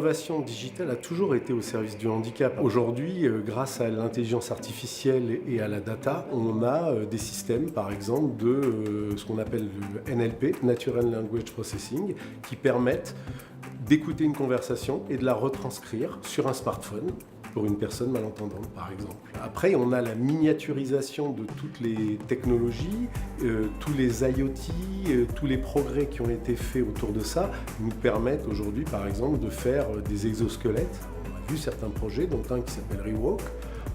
L'innovation digitale a toujours été au service du handicap. Aujourd'hui, grâce à l'intelligence artificielle et à la data, on a des systèmes, par exemple, de ce qu'on appelle le NLP, Natural Language Processing, qui permettent d'écouter une conversation et de la retranscrire sur un smartphone pour une personne malentendante, par exemple. Après, on a la miniaturisation de toutes les technologies, tous les IoT, tous les progrès qui ont été faits autour de ça nous permettent aujourd'hui, par exemple, de faire des exosquelettes. On a vu certains projets, dont un qui s'appelle Rewalk,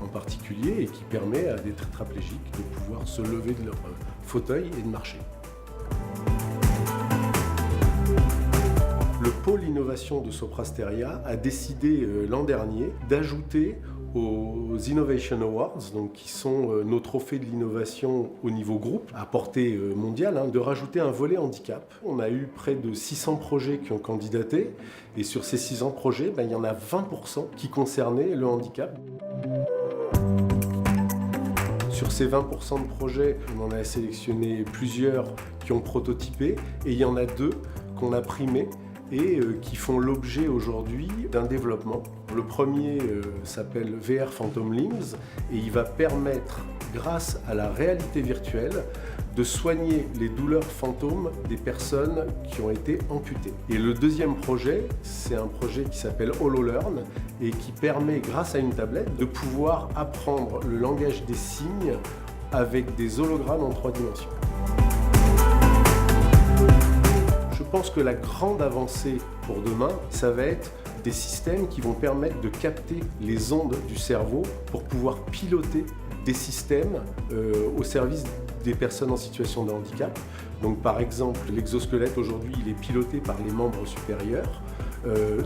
en particulier, et qui permet à des tétraplégiques de pouvoir se lever de leur fauteuil et de marcher. Le pôle innovation de Soprasteria a décidé l'an dernier d'ajouter aux Innovation Awards, donc qui sont nos trophées de l'innovation au niveau groupe, à portée mondiale, de rajouter un volet handicap. On a eu près de 600 projets qui ont candidaté, et sur ces 600 projets, il y en a 20% qui concernaient le handicap. Sur ces 20% de projets, on en a sélectionné plusieurs qui ont prototypé, et il y en a 2 qu'on a primés et qui font l'objet aujourd'hui d'un développement. Le premier s'appelle VR Phantom Limbs et il va permettre, grâce à la réalité virtuelle, de soigner les douleurs fantômes des personnes qui ont été amputées. Et le deuxième projet, c'est un projet qui s'appelle HoloLearn et qui permet, grâce à une tablette, de pouvoir apprendre le langage des signes avec des hologrammes en 3 dimensions. Je pense que la grande avancée pour demain, ça va être des systèmes qui vont permettre de capter les ondes du cerveau pour pouvoir piloter des systèmes au service des personnes en situation de handicap. Donc par exemple, l'exosquelette aujourd'hui, il est piloté par les membres supérieurs.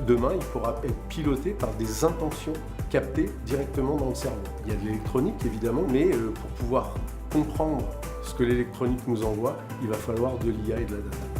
Demain, il pourra être piloté par des intentions captées directement dans le cerveau. Il y a de l'électronique évidemment, mais pour pouvoir comprendre ce que l'électronique nous envoie, il va falloir de l'IA et de la data.